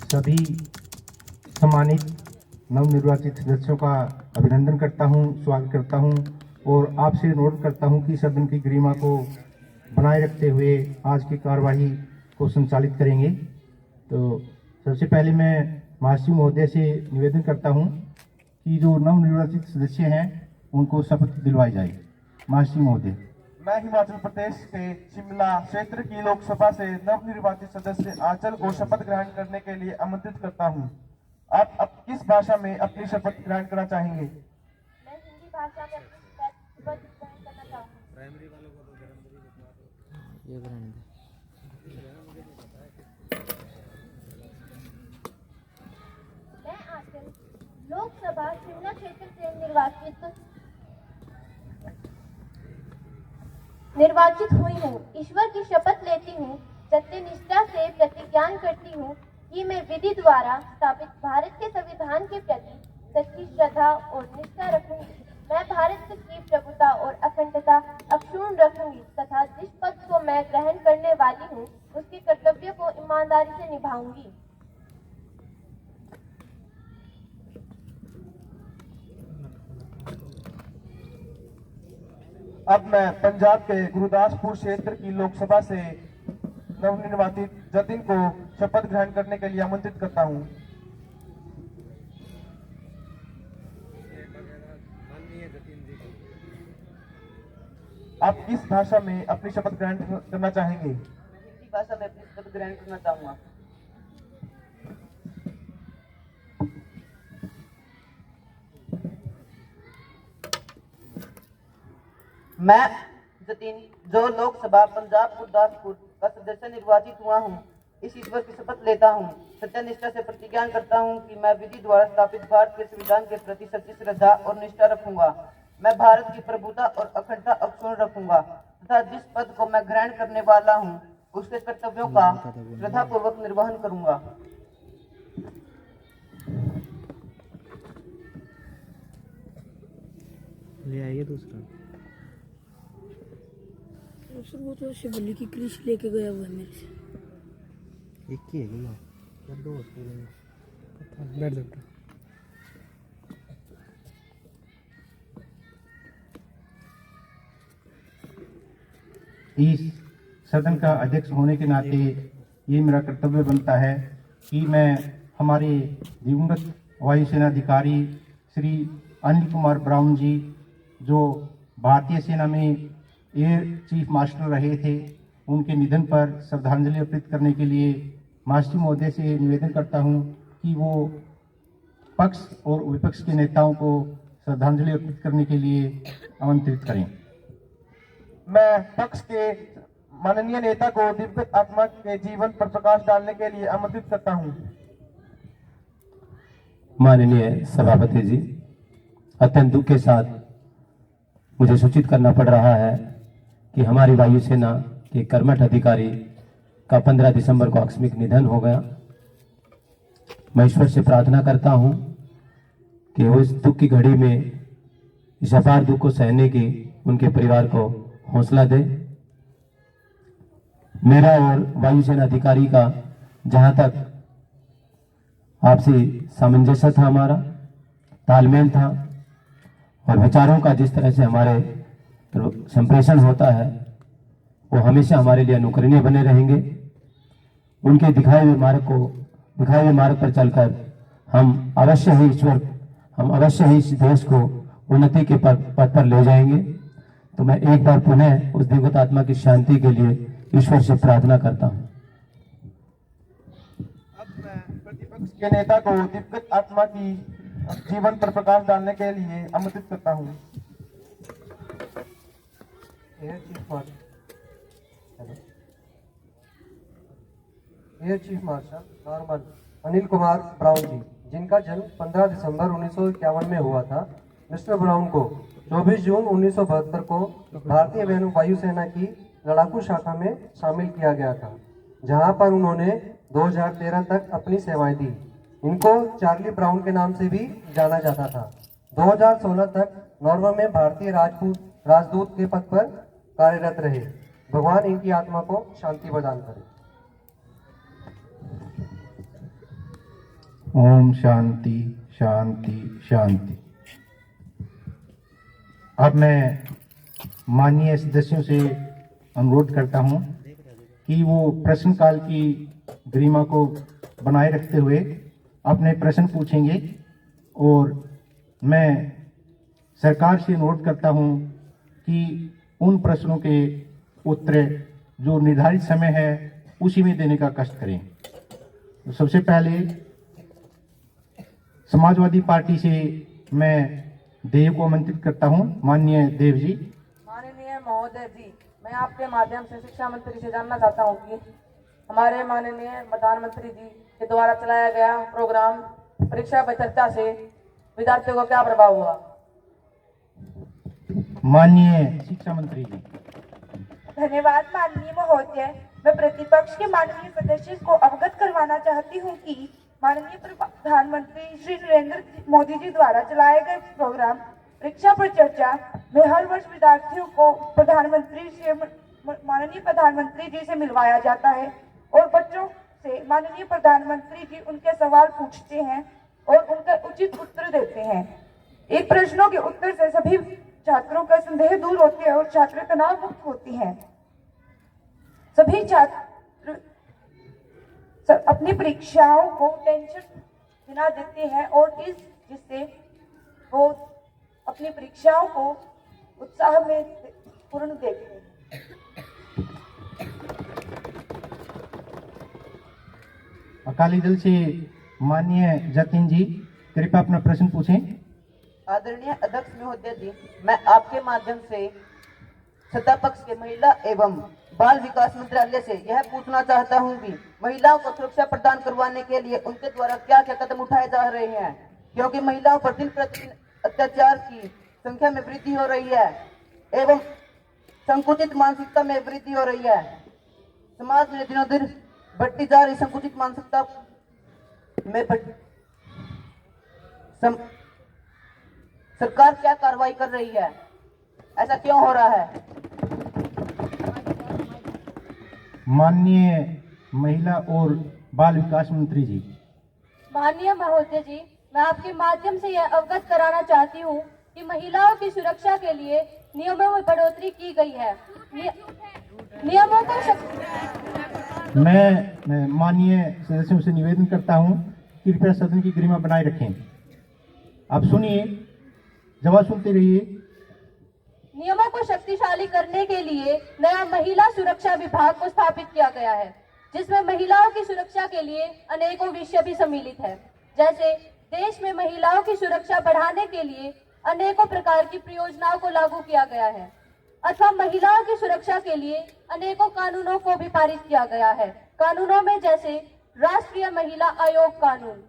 सभी सम्मानित नवनिर्वाचित सदस्यों का अभिनंदन करता हूं, स्वागत करता हूं और आपसे अनुरोध करता हूं कि सदन की गरिमा को बनाए रखते हुए आज की कार्यवाही को संचालित करेंगे। तो सबसे पहले मैं महाश्री महोदय से निवेदन करता हूं कि जो नवनिर्वाचित सदस्य हैं उनको शपथ दिलवाई जाए। महाश्री महोदय। मैं हिमाचल प्रदेश के शिमला क्षेत्र की लोकसभा से नवनिर्वाचित सदस्य आंचल को शपथ ग्रहण करने के लिए आमंत्रित करता हूं। आप अब किस भाषा में अपनी शपथ ग्रहण करना चाहेंगे? मैं हिंदी भाषा में अपनी शपथ ग्रहण करना चाहूँगी। प्राइमरी वालों को तो गरम ये ग्रहण मैं आंचल लोकसभा शिमला क्षेत्र से निर्वाचित हुई हूँ। ईश्वर की शपथ लेती हूँ, सत्यनिष्ठा से प्रतिज्ञान करती हूँ कि मैं विधि द्वारा स्थापित भारत के संविधान के प्रति सच्ची श्रद्धा और निष्ठा रखूंगी। मैं भारत की प्रभुता और अखंडता अक्षुण्ण रखूंगी तथा जिस पद को मैं ग्रहण करने वाली हूँ उसके कर्तव्य को ईमानदारी से निभाऊंगी। अब मैं पंजाब के गुरदासपुर क्षेत्र की लोकसभा से नवनिर्वाचित जतिन को शपथ ग्रहण करने के लिए आमंत्रित करता हूं। आप किस भाषा में अपनी शपथ ग्रहण करना चाहेंगे? हिंदी भाषा में अपनी शपथ ग्रहण करना चाहूंगा। मैं जतिन जो लोकसभा पंजाब गुरदासपुर का सदस्य निर्वाचित हुआ हूँ, इस ईश्वर की शपथ लेता हूँ, सत्यनिष्ठा से प्रतिज्ञा करता हूँ कि मैं विधि द्वारा स्थापित भारत के संविधान के प्रति सच्ची श्रद्धा और निष्ठा रखूंगा। मैं भारत की प्रभुता और अखंडता अक्षुण्ण रखूंगा तथा जिस पद को मैं ग्रहण करने वाला हूँ उसके कर्तव्यों का श्रद्धापूर्वक निर्वहन करूंगा। ले आइए दूसरा। सर वो तो शिवली की क्लिश लेके गया हुआ है मेरे से। एक ही है क्या? या दो होते बैठ जाता। इस सदन का अध्यक्ष होने के नाते ये मेरा कर्तव्य बनता है कि मैं हमारे दिवंगत वायुसेना अधिकारी श्री अनिल कुमार ब्राउन जी, जो भारतीय सेना में एयर चीफ मार्शल रहे थे, उनके निधन पर श्रद्धांजलि अर्पित करने के लिए महाश्री महोदय से निवेदन करता हूं कि वो पक्ष और विपक्ष के नेताओं को श्रद्धांजलि अर्पित करने के लिए आमंत्रित करें। मैं पक्ष के माननीय नेता को दिव्य आत्मा के जीवन पर प्रकाश डालने के लिए आमंत्रित करता हूं। माननीय सभापति जी, अत्यंत दुख के साथ मुझे सूचित करना पड़ रहा है कि हमारी वायुसेना के कर्मठ अधिकारी का 15 दिसंबर को आकस्मिक निधन हो गया। मैं ईश्वर से प्रार्थना करता हूं कि उस दुख की घड़ी में इस अपार दुख को सहने की उनके परिवार को हौसला दे। मेरा और वायुसेना अधिकारी का जहां तक आपसी सामंजस्य था, हमारा तालमेल था और विचारों का जिस तरह से हमारे संप्रेषण होता है, वो हमेशा हमारे लिए अनुकरणीय बने रहेंगे। उनके दिखाए हुए मार्ग पर चलकर हम अवश्य ही इस देश को उन्नति के पथ पर ले जाएंगे। तो मैं एक बार पुनः उस दिव्य आत्मा की शांति के लिए ईश्वर से प्रार्थना करता हूं। अब मैं प्रतिपक्ष के नेता को दिव्य आत्मा की जीवन पर प्रकाश डालने के लिए आमंत्रित करता हूं। Air chief marshal Norman Anil Kumar Browne ji, जिनका जन्म 15 दिसंबर 1951 में हुआ था। मिस्टर ब्राउन को 24 जून 1972 को भारतीय वायुसेना की लड़ाकू शाखा में शामिल किया गया था, जहां पर उन्होंने 2013 तक अपनी सेवाएं दी। इनको चार्ली ब्राउन के नाम से भी जाना जाता था। 2016 तक नॉर्वे में भारतीय राजदूत के पद पर कार्यरत रहे। भगवान इनकी आत्मा को शांति प्रदान करे। ओम शांति शांति शांति। अब मैं माननीय सदस्यों से अनुरोध करता हूं कि वो प्रश्नकाल की गरिमा को बनाए रखते हुए अपने प्रश्न पूछेंगे और मैं सरकार से अनुरोध करता हूं कि उन प्रश्नों के उत्तर जो निर्धारित समय है उसी में देने का कष्ट करें। तो सबसे पहले समाजवादी पार्टी से मैं देव को आमंत्रित करता हूं। माननीय देव जी। माननीय महोदय जी, मैं आपके माध्यम से शिक्षा मंत्री से जानना चाहता हूं कि हमारे माननीय प्रधानमंत्री जी के द्वारा चलाया गया प्रोग्राम परीक्षा पे चर्चा से विद्यार्थियों को क्या प्रभाव हुआ। माननीय शिक्षा मंत्री जी। धन्यवाद माननीय महोदय। मैं प्रतिपक्ष के माननीय सदस्य को अवगत करवाना चाहती हूं कि माननीय प्रधानमंत्री श्री नरेंद्र मोदी जी द्वारा चलाए गए प्रोग्राम परीक्षा पर चर्चा में हर वर्ष विद्यार्थियों को माननीय प्रधानमंत्री जी से मिलवाया जाता है और बच्चों से माननीय प्रधानमंत्री जी उनके सवाल पूछते हैं और उनका उचित उत्तर देते हैं। इन प्रश्नों के उत्तर से सभी छात्रों का संदेह दूर होते हैं और छात्र तनाव मुक्त होती हैं। सभी छात्र अपनी परीक्षाओं को टेंशन बिना देते हैं और जिससे वो अपनी परीक्षाओं को उत्साह में पूर्ण देखते हैं। अकाली दल से माननीय जतिन जी, कृपया अपना प्रश्न पूछें। आदरणीय अध्यक्ष महोदय जी, मैं आपके माध्यम से सत्ता पक्ष के महिला एवं बाल विकास मंत्रालय से यह पूछना चाहता हूं कि महिलाओं को सुरक्षा प्रदान करवाने के लिए उनके द्वारा क्या क्या कदम उठाए जा रहे हैं, क्योंकि महिलाओं पर दिन प्रतिदिन अत्याचार की संख्या में वृद्धि हो रही है एवं संकुचित मानसिकता में वृद्धि हो रही है। समाज में दिनों दिन बढ़ती जा रही संकुचित मानसिकता में सरकार क्या कार्रवाई कर रही है, ऐसा क्यों हो रहा है। माननीय महिला और बाल विकास मंत्री जी। माननीय महोदय जी, मैं आपके माध्यम से यह अवगत कराना चाहती हूँ कि महिलाओं की सुरक्षा के लिए नियमों में बढ़ोतरी की गई है। नियमों को मैं माननीय सदस्यों से निवेदन करता हूं कि कृपया सदन की गरिमा बनाए रखें। आप सुनिए, जवाब सुनते रहिए। नियमों को शक्तिशाली करने के लिए नया महिला सुरक्षा विभाग को स्थापित किया गया है, जिसमें महिलाओं की सुरक्षा के लिए अनेकों विषय भी सम्मिलित है। जैसे देश में महिलाओं की सुरक्षा बढ़ाने के लिए अनेकों प्रकार की परियोजनाओं को लागू किया गया है अथवा महिलाओं की सुरक्षा के लिए अनेकों कानूनों को भी पारित किया गया है। कानूनों में जैसे राष्ट्रीय महिला आयोग कानून,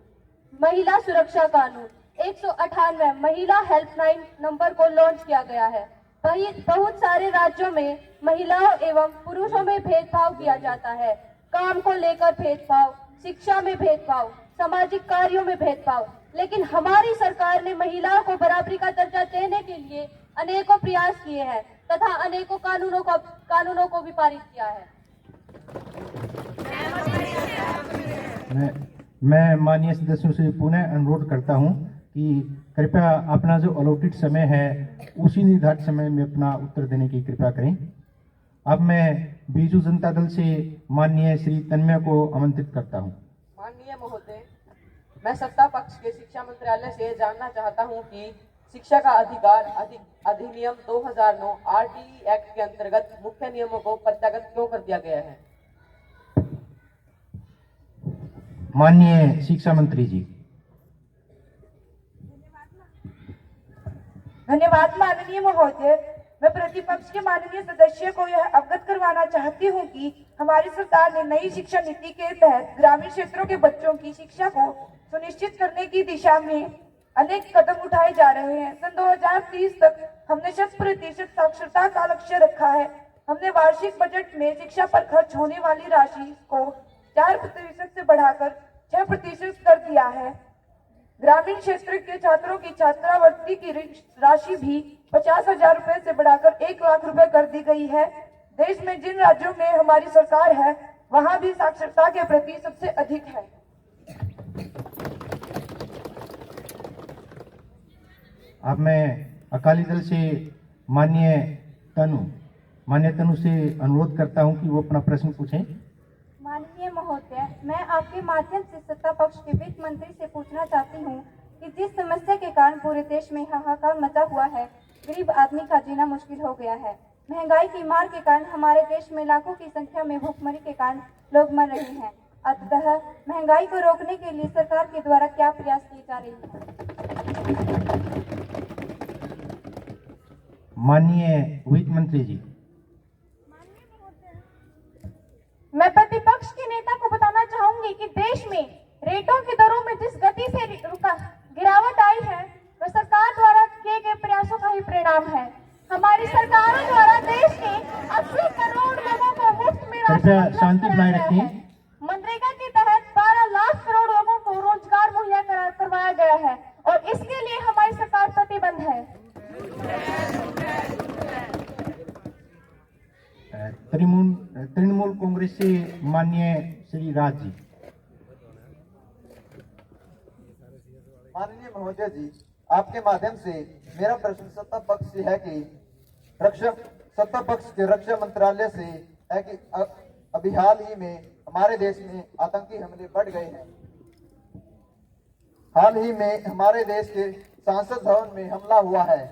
महिला सुरक्षा कानून, 198 महिला हेल्पलाइन नंबर को लॉन्च किया गया है। बहुत सारे राज्यों में महिलाओं एवं पुरुषों में भेदभाव किया जाता है। काम को लेकर भेदभाव, शिक्षा में भेदभाव, सामाजिक कार्यों में भेदभाव, लेकिन हमारी सरकार ने महिलाओं को बराबरी का दर्जा देने के लिए अनेकों प्रयास किए हैं तथा अनेकों कानूनों को भी पारित किया है। मैं माननीय सदस्यों से पुनः अनुरोध करता हूं कि कृपया अपना जो अलॉटेड समय है उसी निर्धारित समय में अपना उत्तर देने की कृपा करें। अब मैं बीजू जनता दल से माननीय श्री तन्मय को आमंत्रित करता हूं। माननीय महोदय, मैं सत्ता पक्ष के शिक्षा मंत्रालय से जानना चाहता हूं कि शिक्षा का अधिकार अधिनियम 2009 RTE एक्ट के अंतर्गत मुख्य नियमों को प्रत्यागत क्यों कर दिया गया है। माननीय शिक्षा मंत्री जी। धन्यवाद माननीय महोदय। मैं प्रतिपक्ष के माननीय सदस्य को यह अवगत करवाना चाहती हूं कि हमारी सरकार ने नई शिक्षा नीति के तहत ग्रामीण क्षेत्रों के बच्चों की शिक्षा को सुनिश्चित करने की दिशा में अनेक कदम उठाए जा रहे हैं। सन 2030 तक हमने 100% साक्षरता का लक्ष्य रखा है। हमने वार्षिक बजट में शिक्षा पर खर्च होने वाली राशि को 4% से बढ़ाकर 6% कर दिया है। ग्रामीण क्षेत्र के छात्रों की छात्रावृत्ति की राशि भी 50,000 रुपए से बढ़ाकर 1 लाख रुपए कर दी गई है। देश में जिन राज्यों में हमारी सरकार है वहां भी साक्षरता के प्रति सबसे अधिक है। अब मैं अकाली दल से माननीय तनु से अनुरोध करता हूं कि वो अपना प्रश्न पूछें। माननीय महोदय, मैं आपके माध्यम से सत्ता पक्ष के वित्त मंत्री से पूछना चाहती हूँ कि जिस समस्या के कारण पूरे देश में हाहाकार मचा हुआ है, गरीब आदमी का जीना मुश्किल हो गया है। महंगाई की मार के कारण हमारे देश में लाखों की संख्या में भूखमरी के कारण लोग मर रहे हैं। अतः महंगाई को रोकने के लिए सरकार के द्वारा क्या प्रयास किए जा रहे हैं? माननीय वित्त मंत्री जी। मैं प्रतिपक्ष के नेता को बताना चाहूंगी कि देश में रेटों की दरों में जिस गति से गिरावट आई है, वह सरकार द्वारा किए गए प्रयासों का ही परिणाम है। हमारी सरकारों द्वारा देश के 80 करोड़ लोगों को मुफ्त में कृपया शांति बनाए रखिए। मनरेगा के तहत 12 लाख करोड़ लोगों को रोजगार मुहैया करवाया गया है और इसके लिए हमारी सरकार प्रतिबद्ध है। तृणमूल कांग्रेस से माननीय श्री राज जी। माननीय महोदय जी, आपके माध्यम से मेरा प्रश्न सत्ता पक्ष से है कि सत्ता पक्ष के रक्षा मंत्रालय से है कि अभी हाल ही में हमारे देश में आतंकी हमले बढ़ गए हैं। हाल ही में हमारे देश के संसद भवन में हमला हुआ है।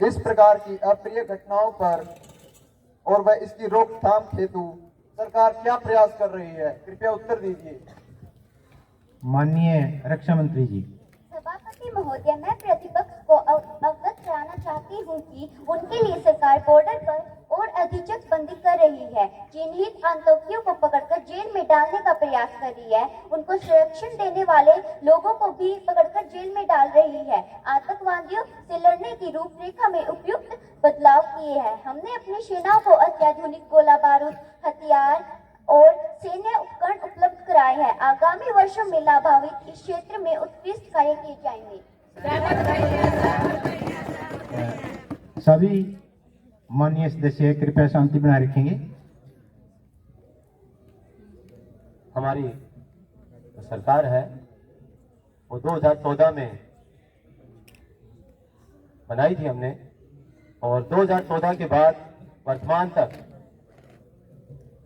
इस प्रकार की अप्रिय घटनाओं पर और वह इसकी रोकथाम हेतु सरकार क्या प्रयास कर रही है, कृपया उत्तर दीजिए। माननीय रक्षा मंत्री जी। सभापति महोदय, मैं प्रतिपक्ष को अवगत कराना चाहती हूँ कि उनके लिए सरकार बॉर्डर पर और अधिक बंदी कर रही है। चिन्हित आतंकियों को पकड़कर जेल में डालने का प्रयास कर रही है। उनको संरक्षण देने वाले लोगों को भी पकड़कर जेल में डाल रही है। आतंकवादियों से लड़ने की रूपरेखा में उपयुक्त बदलाव किए हैं। हमने अपनी सेनाओं को अत्याधुनिक गोला बारूद, हथियार और सैन्य उपकरण उपलब्ध कराए हैं। आगामी वर्षों में लाभान्वित इस क्षेत्र में उत्कृष्ट कार्य किए जाएंगे। सभी माननीय सदस्य कृपया शांति बनाए रखेंगे। हमारी सरकार है वो 2014 में बनाई थी हमने, और 2014 के बाद वर्तमान तक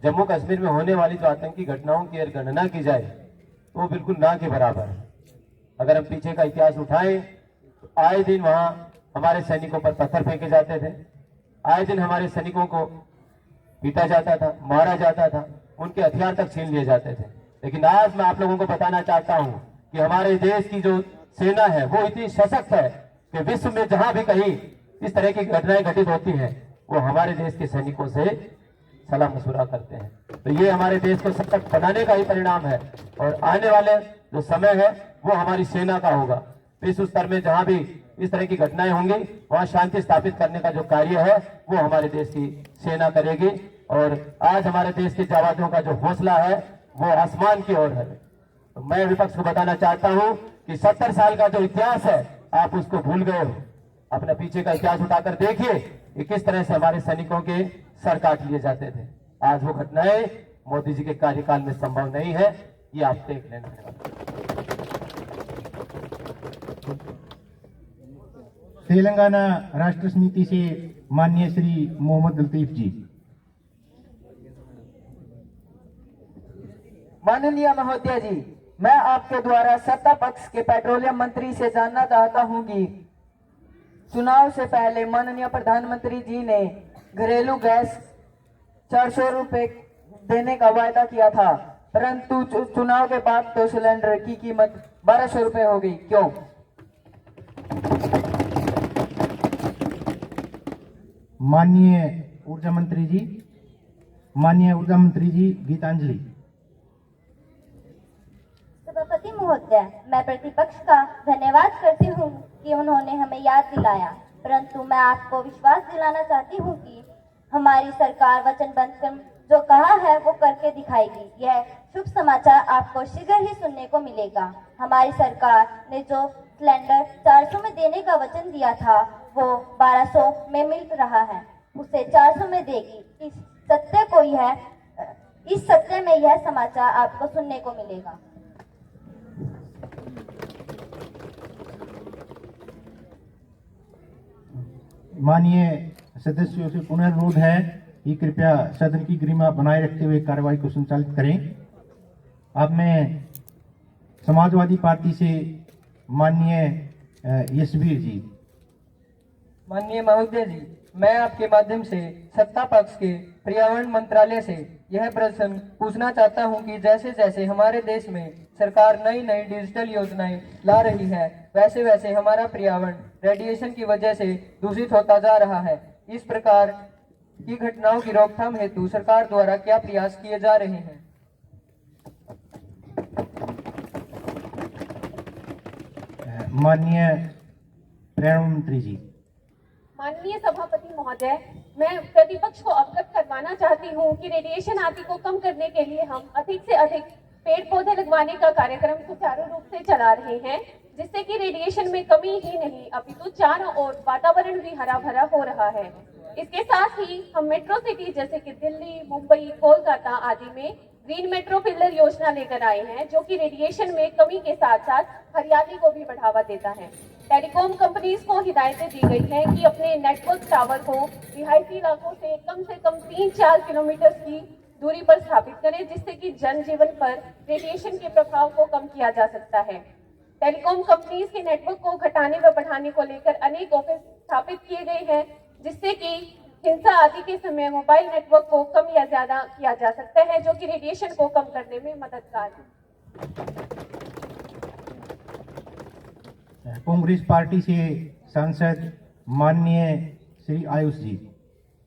जम्मू कश्मीर में होने वाली जो आतंकी घटनाओं की अगर गणना की जाए तो वो बिल्कुल ना के बराबर है। अगर हम पीछे का इतिहास उठाएं तो आए दिन वहां हमारे सैनिकों पर पत्थर फेंके जाते थे, आए दिन हमारे सैनिकों को पीटा जाता था, मारा जाता था, उनके हथियार तक छीन लिए जाते थे। लेकिन आज मैं आप लोगों को बताना चाहता हूं कि हमारे देश की जो सेना है वो इतनी सशक्त है कि विश्व में जहां भी कहीं इस तरह की घटनाएं घटित होती हैं वो हमारे देश के सैनिकों से सलाह मशुरा करते हैं। तो ये हमारे देश को सशक्त बनाने का ही परिणाम है, और आने वाले जो समय है वो हमारी सेना का होगा। विश्व स्तर में जहां भी इस तरह की घटनाएं होंगी वहां शांति स्थापित करने का जो कार्य है वो हमारे देश की सेना करेगी। और आज हमारे देश के जवानों का जो हौसला है वो आसमान की ओर है। तो मैं विपक्ष को बताना चाहता हूं कि 70 साल का जो इतिहास है आप उसको भूल गए हो। अपने पीछे का इतिहास उठाकर देखिए कि किस तरह से हमारे सैनिकों के सर काट लिए जाते थे। आज वो घटनाएं मोदी जी के कार्यकाल में संभव नहीं है, ये आप देख लेना। तेलंगाना राष्ट्र समिति से माननीय श्री मोहम्मद लतीफ जी। माननीय महोदय जी, मैं आपके द्वारा सत्ता पक्ष के पेट्रोलियम मंत्री से जानना चाहता हूं कि चुनाव से पहले माननीय प्रधानमंत्री जी ने घरेलू गैस 400 रुपए देने का वायदा किया था, परंतु चुनाव के बाद तो सिलेंडर की कीमत 1200 रुपए हो गई, क्यों? माननीय ऊर्जा मंत्री जी। माननीय ऊर्जा मंत्री जी गीतांजलि। सभापति महोदय, मैं प्रतिपक्ष का धन्यवाद करती हूँ कि उन्होंने हमें याद दिलाया, परंतु मैं आपको विश्वास दिलाना चाहती हूँ कि हमारी सरकार वचनबद्ध कर जो कहा है वो करके दिखाएगी। यह शुभ समाचार आपको शीघ्र ही सुनने को मिलेगा। हमारी सरकार ने जो सिलेंडर 400 में देने का वचन दिया था वो 1200 में मिल रहा है, उसे 400 में देगी। इस सत्य में यह समाचार आपको सुनने को मिलेगा। माननीय सदस्यों से पुनर्नुरोध है कि कृपया सदन की गरिमा बनाए रखते हुए कार्यवाही को संचालित करें। अब मैं समाजवादी पार्टी से माननीय यशवीर जी। माननीय महोदय जी, मैं आपके माध्यम से सत्ता पक्ष के पर्यावरण मंत्रालय से यह प्रश्न पूछना चाहता हूं कि जैसे जैसे हमारे देश में सरकार नई नई डिजिटल योजनाएं ला रही है, वैसे वैसे हमारा पर्यावरण रेडिएशन की वजह से दूषित होता जा रहा है। इस प्रकार की घटनाओं की रोकथाम हेतु सरकार द्वारा क्या प्रयास किए जा रहे हैं? माननीय पर्यावरण मंत्री जी। माननीय सभापति महोदय, मैं प्रतिपक्ष को अवगत करवाना चाहती हूँ कि रेडिएशन आदि को कम करने के लिए हम अधिक से अधिक पेड़ पौधे लगवाने का कार्यक्रम सुचारू रूप से चला रहे हैं, जिससे कि रेडिएशन में कमी ही नहीं अपितु चारों ओर वातावरण भी हरा भरा हो रहा है। इसके साथ ही हम मेट्रो सिटी जैसे कि दिल्ली, मुंबई, कोलकाता आदि में ग्रीन मेट्रो पिलर योजना लेकर आए हैं, जो कि रेडिएशन में कमी के साथ साथ हरियाली को भी बढ़ावा देता है। टेलीकॉम कंपनीज को हिदायतें दी गई हैं कि अपने नेटवर्क टावर को रिहायशी इलाकों से कम 3-4 किलोमीटर की दूरी पर स्थापित करें, जिससे कि जनजीवन पर रेडिएशन के प्रभाव को कम किया जा सकता है। टेलीकॉम कंपनीज के नेटवर्क को घटाने व बढ़ाने को लेकर अनेक ऑफिस स्थापित किए गए हैं, जिससे कि हिंसा आदि के समय मोबाइल नेटवर्क को कम या ज्यादा किया जा सकता है, जो कि रेडिएशन को कम करने में मददगार है। कांग्रेस पार्टी से सांसद माननीय श्री आयुष जी।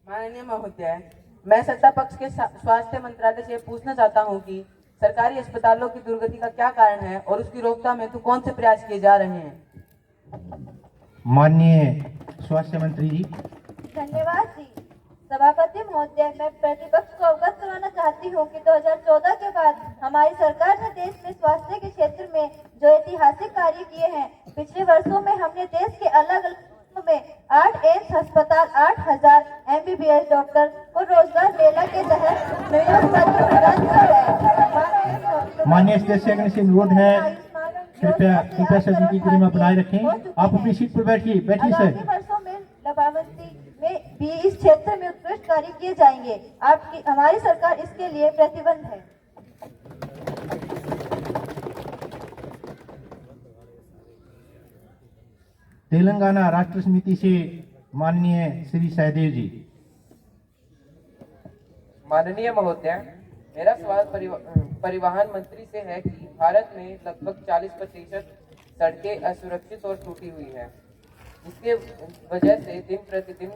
माननीय महोदय, मैं सत्ता पक्ष के स्वास्थ्य मंत्रालय से पूछना चाहता हूं कि सरकारी अस्पतालों की दुर्गति का क्या कारण है और उसकी रोकथाम हेतु कौन से प्रयास किए जा रहे हैं? माननीय स्वास्थ्य मंत्री जी। धन्यवाद जी। सभापति महोदय, मैं प्रतिपक्ष को अवगत करवाना चाहती हूँ कि 2014 के बाद हमारी सरकार ने देश में स्वास्थ्य के क्षेत्र में जो ऐतिहासिक कार्य किए हैं, पिछले वर्षों में हमने देश के अलग अलग में 8 एम्स अस्पताल, 8000 MBBS डॉक्टर को रोजगार मेला के तहत नियोजित प्रदान किया है। माननीय सदस्य से अनुरोध है, कृपया सदन की गरिमा बनाए रखें। आप अपनी सीट पर बैठिए सर। वर्षों में लाभार्थी में भी इस क्षेत्र में उत्कृष्ट कार्य किए जाएंगे। आपकी हमारी सरकार इसके लिए प्रतिबद्ध है। तेलंगाना राष्ट्र समिति से माननीय श्री सहदेव जी। माननीय महोदय, मेरा सवाल परिवहन मंत्री से है कि भारत में लगभग 40% सड़कें असुरक्षित और टूटी हुई है, जिसके वजह से दिन प्रतिदिन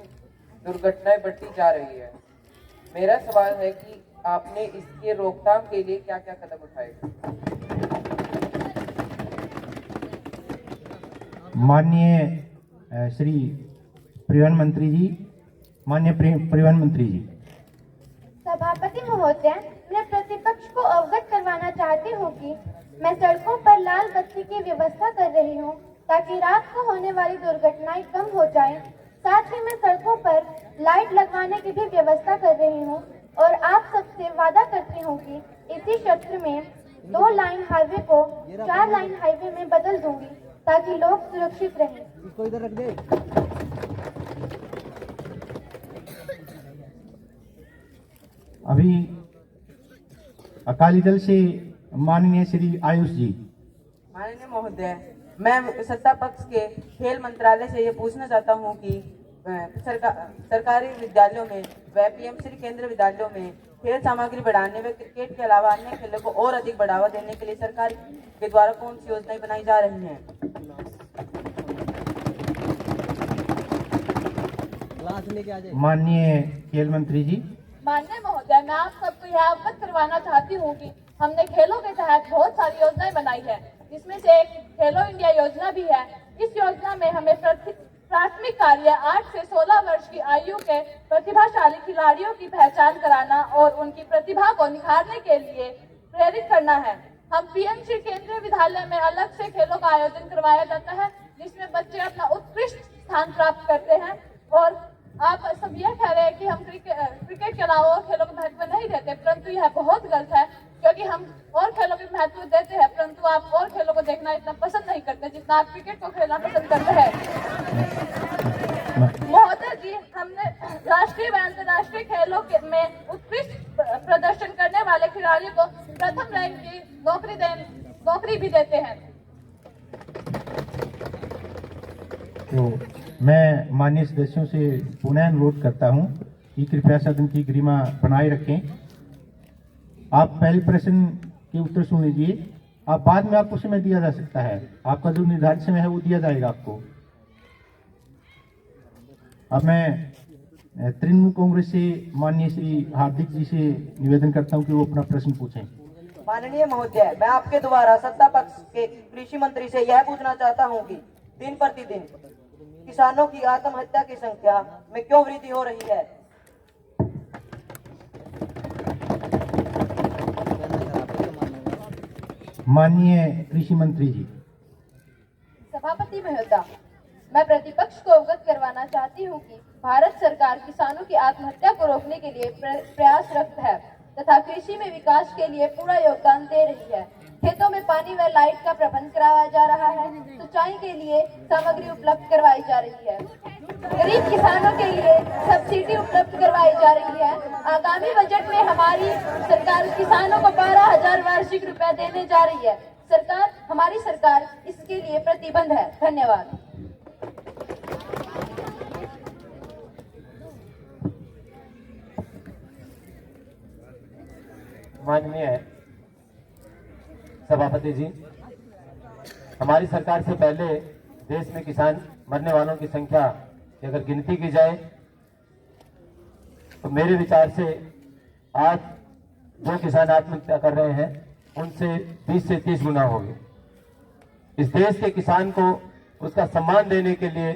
दुर्घटनाएं बढ़ती जा रही है। मेरा सवाल है कि आपने इसके रोकथाम के लिए क्या क्या कदम उठाए? माननीय श्री परिवहन मंत्री जी। माननीय परिवहन मंत्री जी। सभापति महोदय, मैं प्रतिपक्ष को अवगत करवाना चाहती हूँ कि मैं सड़कों पर लाल बत्ती की व्यवस्था कर रही हूँ, ताकि रात को होने वाली दुर्घटनाएं कम हो जाएं। साथ ही मैं सड़कों पर लाइट लगवाने की भी व्यवस्था कर रही हूँ और आप सबसे वादा करती हूँ कि इसी क्षेत्र में 2 लाइन हाईवे को 4 लाइन हाईवे में बदल दूंगी, ताकि लोग सुरक्षित रहें। इसको इधर रख दे। अभी अकाली दल से माननीय श्री आयुष जी। माननीय महोदय, मैं सत्ता पक्ष के खेल मंत्रालय से ये पूछना चाहता हूँ कि सरकारी विद्यालयों में व पीएमश्री केंद्रीय विद्यालयों में खेल सामग्री बढ़ाने व क्रिकेट के अलावा अन्य खेलों को और अधिक बढ़ावा देने के लिए सरकार के द्वारा कौन सी योजनाएं बनाई जा रही हैं? माननीय खेल मंत्री जी। माननीय महोदय, मैं आप सबको यह अवगत करवाना चाहती हूँ कि हमने खेलों के तहत बहुत सारी योजनाएं बनाई है, जिसमें से एक खेलो इंडिया योजना भी है। इस योजना में हमें प्राथमिक कार्य 8 से 16 वर्ष की आयु के प्रतिभाशाली खिलाड़ियों की पहचान कराना और उनकी प्रतिभा को निखारने के लिए प्रेरित करना है। हम पीएमश्री केंद्रीय विद्यालय में अलग से खेलों का आयोजन करवाया जाता है, जिसमें बच्चे अपना उत्कृष्ट स्थान प्राप्त करते हैं। और आप सब यह कह रहे हैं कि हम क्रिकेट के अलावा और खेलों को महत्व नहीं देते, परंतु यह बहुत गलत है, क्योंकि हम और खेलों को महत्व देते हैं, परंतु आप और खेलों को देखना इतना पसंद नहीं करते जितना आप क्रिकेट को खेलना पसंद करते हैं। महोदय राष्ट्रीय खेलों में उत्कृष्ट प्रदर्शन करने वाले खिलाड़ियों को प्रथम रैंक की नौकरी भी देते हैं। तो मैं माननीय सदस्यों से पुनः अनुरोध करता हूं कि कृपया सदन की गरिमा बनाए रखें। आप पहले प्रश्न के उत्तर सुन लीजिए। आप बाद में आपको समय दिया जा सकता है, आपका जो निर्धारित समय है वो दिया जाएगा आपको। अब मैं तृणमूल कांग्रेस से माननीय श्री हार्दिक जी से निवेदन करता हूं कि वो अपना प्रश्न पूछें। माननीय महोदय, मैं आपके द्वारा सत्ता पक्ष के कृषि मंत्री से यह पूछना चाहता हूं कि दिन प्रतिदिन किसानों की आत्महत्या की संख्या में क्यों वृद्धि हो रही है? माननीय कृषि मंत्री जी। सभापति महोदय, मैं प्रतिपक्ष को अवगत करवाना चाहती हूँ कि भारत सरकार किसानों की आत्महत्या को रोकने के लिए प्रयासरत है तथा कृषि में विकास के लिए पूरा योगदान दे रही है। खेतों में पानी व लाइट का प्रबंध कराया जा रहा है, सिंचाई के लिए सामग्री उपलब्ध करवाई जा रही है, गरीब किसानों के लिए सब्सिडी उपलब्ध करवाई जा रही है। आगामी बजट में हमारी सरकार किसानों को 12,000 वार्षिक रुपया देने जा रही है। हमारी सरकार इसके लिए प्रतिबद्ध है। धन्यवाद। माननीय सभापति जी, हमारी सरकार से पहले देश में किसान मरने वालों की संख्या की अगर गिनती की जाए तो मेरे विचार से आज जो किसान आत्महत्या कर रहे हैं उनसे 20 से 30 गुना हो गए। इस देश के किसान को उसका सम्मान देने के लिए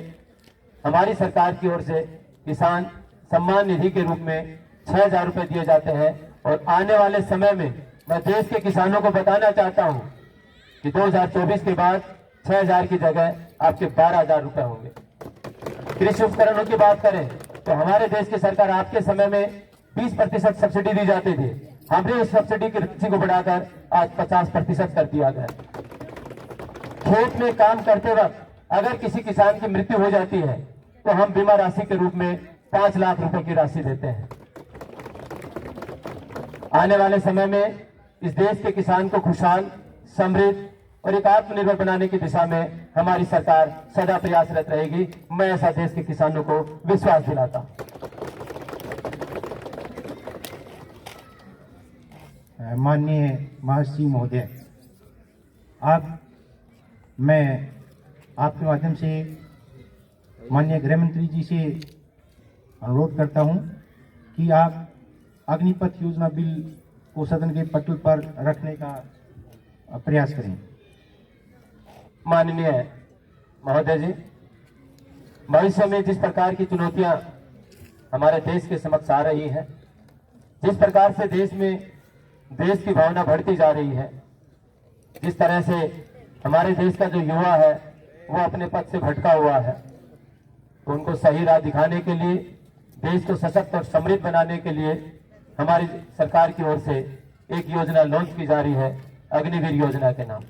हमारी सरकार की ओर से किसान सम्मान निधि के रूप में 6,000 रुपए दिए जाते हैं और आने वाले समय में मैं देश के किसानों को बताना चाहता हूं कि 2024 के बाद 6,000 की जगह आपके 12,000 रुपए होंगे। कृषि उपकरणों की बात करें तो हमारे देश की सरकार आपके समय में 20% सब्सिडी दी जाती थी, हमने उस सब्सिडी की राशि को बढ़ाकर आज 50% कर दिया गया। खेत में काम करते वक्त अगर किसी किसान की मृत्यु हो जाती है तो हम बीमा राशि के रूप में 5 लाख रुपए की राशि देते हैं। आने वाले समय में इस देश के किसान को खुशहाल, समृद्ध और एक आत्मनिर्भर बनाने की दिशा में हमारी सरकार सदा प्रयासरत रहेगी। मैं ऐसा देश के किसानों को विश्वास दिलाता हूं। माननीय महर्षि महोदय, मैं आपके माध्यम से माननीय गृह मंत्री जी से अनुरोध करता हूं कि आप अग्निपथ योजना बिल को सदन के पटल पर रखने का प्रयास करें। माननीय महोदय जी, भविष्य में जिस प्रकार की चुनौतियां हमारे देश के समक्ष आ रही हैं, जिस प्रकार से देश में देश की भावना बढ़ती जा रही है, जिस तरह से हमारे देश का जो युवा है वो अपने पथ से भटका हुआ है, तो उनको सही राह दिखाने के लिए, देश को सशक्त और समृद्ध बनाने के लिए हमारी सरकार की ओर से एक योजना लॉन्च की जा रही है, अग्निवीर योजना के नाम।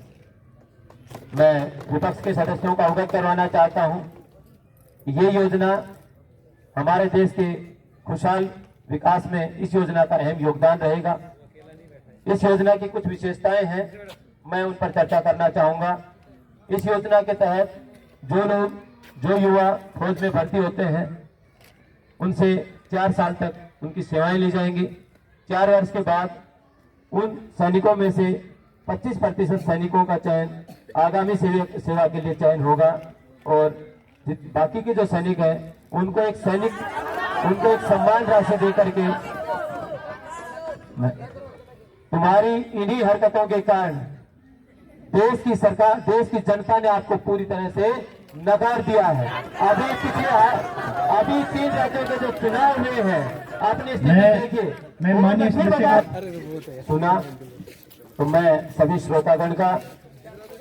मैं विपक्ष के सदस्यों को अवगत करवाना चाहता हूं, ये योजना हमारे देश के खुशहाल विकास में इस योजना का अहम योगदान रहेगा। इस योजना की कुछ विशेषताएं हैं, मैं उन पर चर्चा करना चाहूंगा। इस योजना के तहत जो युवा फौज में भर्ती होते हैं उनसे 4 साल तक उनकी सेवाएं ली जाएंगी। 4 वर्ष के बाद उन सैनिकों में से 25% सैनिकों का चयन आगामी सेवा के लिए चयन होगा और बाकी के जो सैनिक हैं उनको एक सम्मान राशि देकर के तुम्हारी इन्हीं हरकतों के कारण देश की सरकार, देश की जनता ने आपको पूरी तरह से नकार दिया है। अभी 3 राज्यों के जो चुनाव हुए हैं आपने मैं माननीय सुना, तो मैं सभी श्रोतागण का,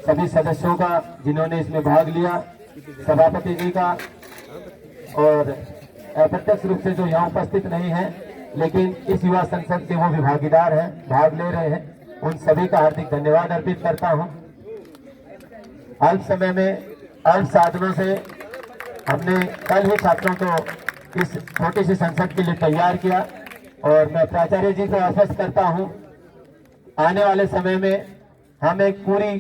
सभी सदस्यों का जिन्होंने इसमें भाग लिया, सभापति जी का और अप्रत्यक्ष रूप से जो यहाँ उपस्थित नहीं है लेकिन इस युवा संसद के वो भी भागीदार हैं, भाग ले रहे हैं, उन सभी का हार्दिक धन्यवाद अर्पित करता हूं। अल्प समय में अल्प साधनों से हमने कल ही छात्रों को इस छोटी सी संसद के लिए तैयार किया। और मैं प्राचार्य जी को आश्वस्त करता हूं, आने वाले समय में हम एक पूरी